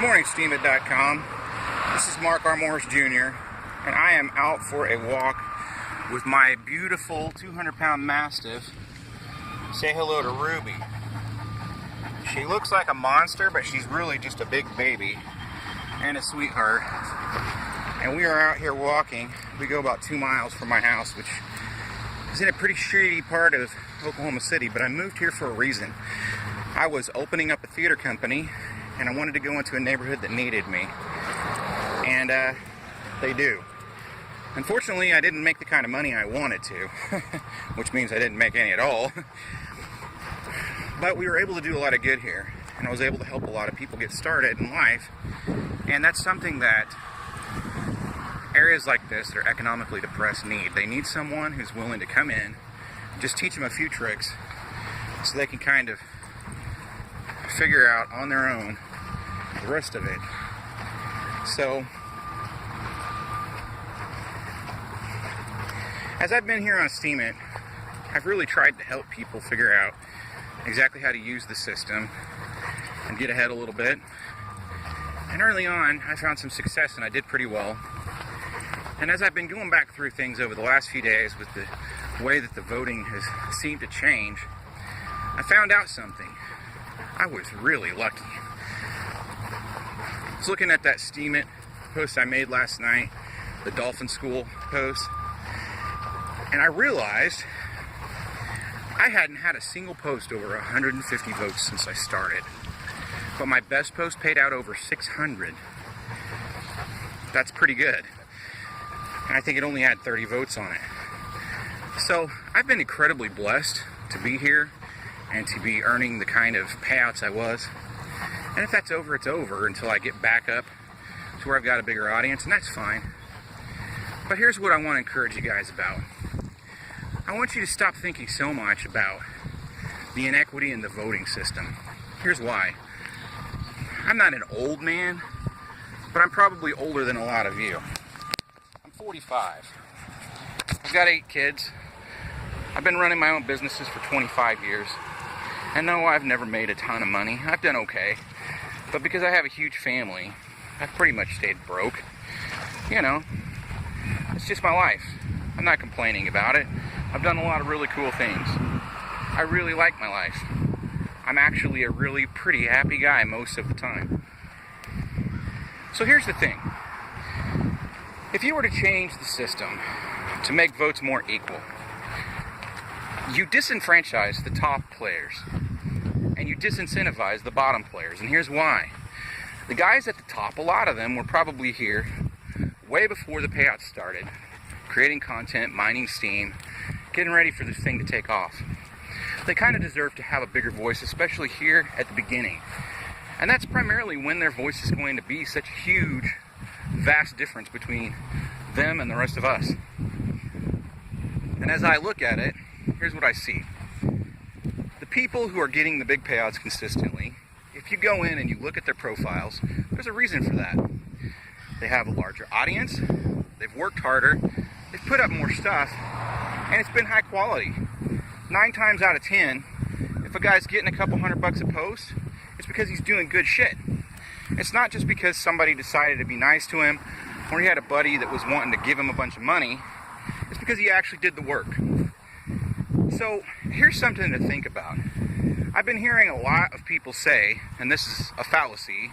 morning, Steemit.com. This is Mark R. Morris Jr. and I am out for a walk with my beautiful 200-pound Mastiff. Say hello to Ruby. She looks like a monster, but she's really just a big baby and a sweetheart. And we are out here walking. We go about 2 miles from my house, which is in a pretty shitty part of Oklahoma City, but I moved here for a reason. I was opening up a theater company, and I wanted to go into a neighborhood that needed me. And they do. Unfortunately, I didn't make the kind of money I wanted to, which means I didn't make any at all. But we were able to do a lot of good here, and I was able to help a lot of people get started in life. And that's something that areas like this that are economically depressed need. They need someone who's willing to come in, just teach them a few tricks, so they can kind of figure out on their own the rest of it. So, as I've been here on Steemit, I've really tried to help people figure out exactly how to use the system and get ahead a little bit. And early on, I found some success and I did pretty well. And as I've been going back through things over the last few days with the way that the voting has seemed to change, I found out something. I was really lucky. I was looking at that Steemit post I made last night, the Dolphin School post, and I realized I hadn't had a single post over 150 votes since I started. But my best post paid out over 600. That's pretty good. And I think it only had 30 votes on it. So I've been incredibly blessed to be here and to be earning the kind of payouts I was. And if that's over, it's over until I get back up to where I've got a bigger audience, and that's fine. But here's what I want to encourage you guys about. I want you to stop thinking so much about the inequity in the voting system. Here's why. I'm not an old man, but I'm probably older than a lot of you. I'm 45. I've got 8 kids. I've been running my own businesses for 25 years. And no, I've never made a ton of money. I've done okay. But because I have a huge family, I've pretty much stayed broke. You know, it's just my life. I'm not complaining about it. I've done a lot of really cool things. I really like my life. I'm actually a really pretty happy guy most of the time. So here's the thing. If you were to change the system to make votes more equal, you disenfranchise the top players and you disincentivize the bottom players. And here's why. The guys at the top, a lot of them were probably here way before the payouts started, creating content, mining steam, getting ready for this thing to take off. They kind of deserve to have a bigger voice, especially here at the beginning. And that's primarily when their voice is going to be such a huge, vast difference between them and the rest of us. And as I look at it, here's what I see. The people who are getting the big payouts consistently, if you go in and you look at their profiles, there's a reason for that. They have a larger audience, they've worked harder, they've put up more stuff, and it's been high quality. 9 times out of 10, if a guy's getting a couple $100 a post, it's because he's doing good shit. It's not just because somebody decided to be nice to him, or he had a buddy that was wanting to give him a bunch of money. It's because he actually did the work. So here's something to think about. I've been hearing a lot of people say, and this is a fallacy,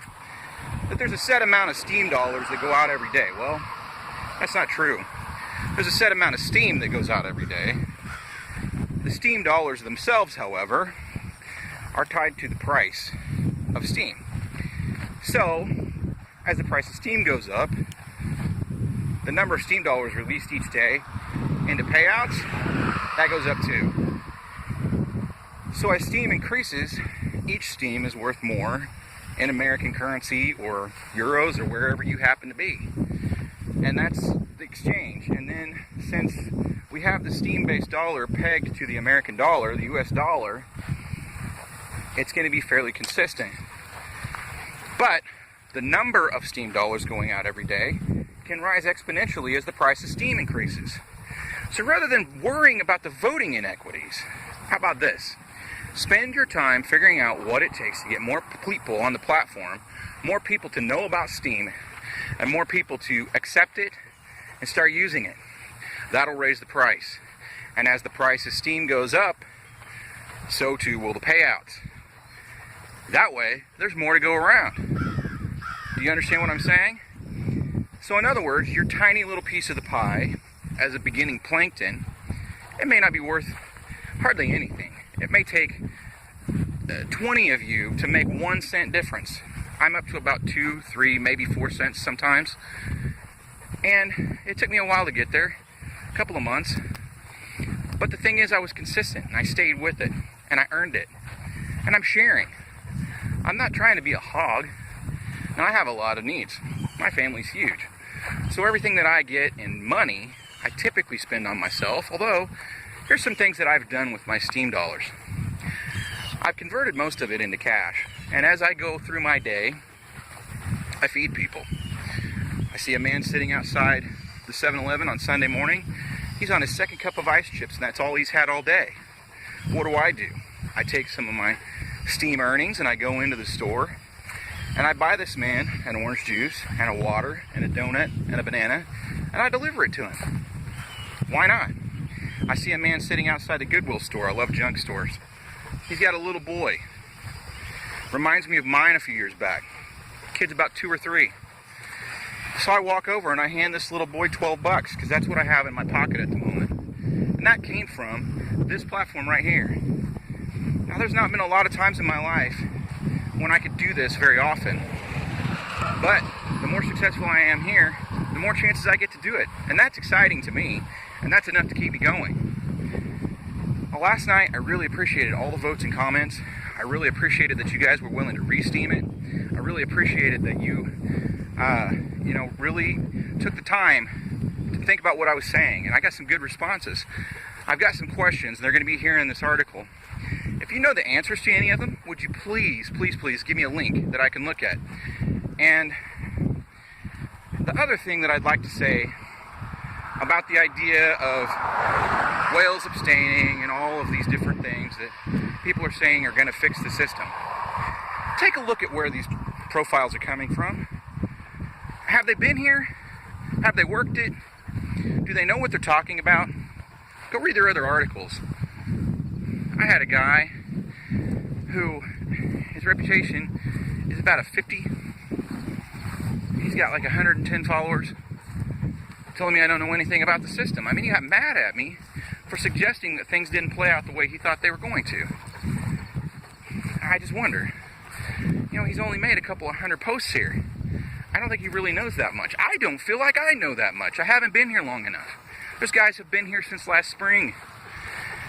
that there's a set amount of Steem dollars that go out every day. Well, that's not true. There's a set amount of steam that goes out every day. The Steem dollars themselves, however, are tied to the price of steam. So, as the price of steam goes up, the number of Steem dollars released each day into payouts, that goes up too. So as steam increases, each steam is worth more in American currency or euros or wherever you happen to be. And that's the exchange. And then since we have the steam-based dollar pegged to the American dollar, the US dollar, it's going to be fairly consistent. But the number of steam dollars going out every day can rise exponentially as the price of steam increases. So rather than worrying about the voting inequities, how about this? Spend your time figuring out what it takes to get more people on the platform, more people to know about Steem, and more people to accept it and start using it. That'll raise the price. And as the price of Steem goes up, so too will the payouts. That way, there's more to go around. Do you understand what I'm saying? So in other words, your tiny little piece of the pie, as a beginning plankton, it may not be worth hardly anything. It may take 20 of you to make 1 cent difference. I'm up to about 2, 3, maybe 4 cents sometimes. And it took me a while to get there, a couple of months. But the thing is, I was consistent, and I stayed with it, and I earned it. And I'm sharing. I'm not trying to be a hog. Now, I have a lot of needs. My family's huge. So everything that I get in money, I typically spend on myself, although here's some things that I've done with my Steem dollars. I've converted most of it into cash, and as I go through my day, I feed people. I see a man sitting outside the 7-Eleven on Sunday morning. He's on his second cup of ice chips, and that's all he's had all day. What do? I take some of my Steem earnings and I go into the store and I buy this man an orange juice and a water and a donut and a banana, and I deliver it to him. Why not? I see a man sitting outside the Goodwill store. I love junk stores. He's got a little boy. Reminds me of mine a few years back. Kid's about 2 or 3. So I walk over and I hand this little boy $12 because that's what I have in my pocket at the moment. And that came from this platform right here. Now, there's not been a lot of times in my life when I could do this very often. But the more successful I am here, the more chances I get to do it. And that's exciting to me. And that's enough to keep me going. Well, last night, I really appreciated all the votes and comments. I really appreciated that you guys were willing to re-steam it. I really appreciated that you really took the time to think about what I was saying, and I got some good responses. I've got some questions, and they're going to be here in this article. If you know the answers to any of them, would you please give me a link that I can look at? And the other thing that I'd like to say about the idea of whales abstaining and all of these different things that people are saying are going to fix the system. Take a look at where these profiles are coming from. Have they been here? Have they worked it? Do they know what they're talking about? Go read their other articles. I had a guy who, his reputation is about a 50. He's got like 110 followers, telling me I don't know anything about the system. I mean, he got mad at me for suggesting that things didn't play out the way he thought they were going to. I just wonder, he's only made a couple of 100 posts here. I don't think he really knows that much. I don't feel like I know that much. I haven't been here long enough. Those guys have been here since last spring.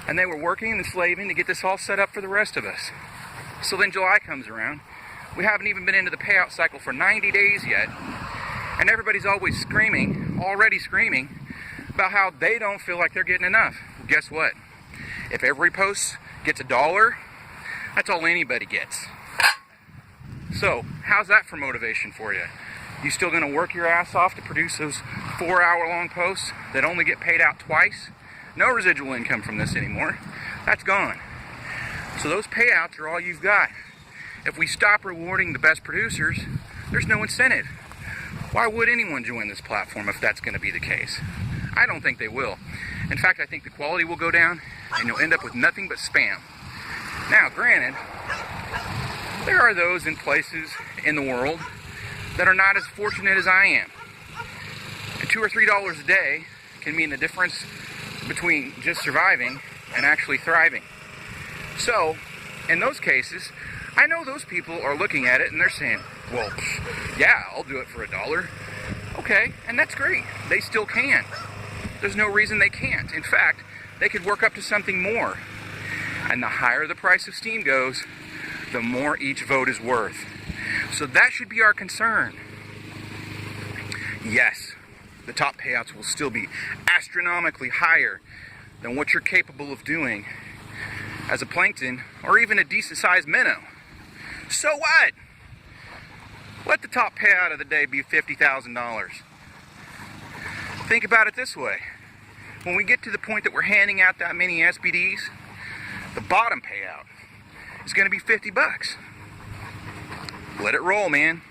And they were working and slaving to get this all set up for the rest of us. So then July comes around. We haven't even been into the payout cycle for 90 days yet. And everybody's already screaming about how they don't feel like they're getting enough. Well, guess what? If every post gets $1, that's all anybody gets. So, how's that for motivation for you? You still going to work your ass off to produce those 4-hour-long posts that only get paid out twice? No residual income from this anymore. That's gone. So those payouts are all you've got. If we stop rewarding the best producers, there's no incentive. Why would anyone join this platform if that's going to be the case? I don't think they will. In fact, I think the quality will go down and you'll end up with nothing but spam. Now, granted, there are those in places in the world that are not as fortunate as I am. And $2 or $3 a day can mean the difference between just surviving and actually thriving. So, in those cases, I know those people are looking at it and they're saying, well, yeah, I'll do it for $1. Okay, and that's great. They still can. There's no reason they can't. In fact, they could work up to something more. And the higher the price of Steem goes, the more each vote is worth. So that should be our concern. Yes, the top payouts will still be astronomically higher than what you're capable of doing as a plankton or even a decent sized minnow. So what? Let the top payout of the day be $50,000. Think about it this way. When we get to the point that we're handing out that many SBDs, the bottom payout is going to be 50 bucks. Let it roll, man.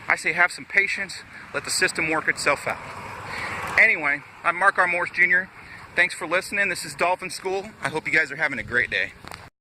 I say have some patience. Let the system work itself out. Anyway, I'm Mark R. Morse Jr. Thanks for listening. This is Dolphin School. I hope you guys are having a great day.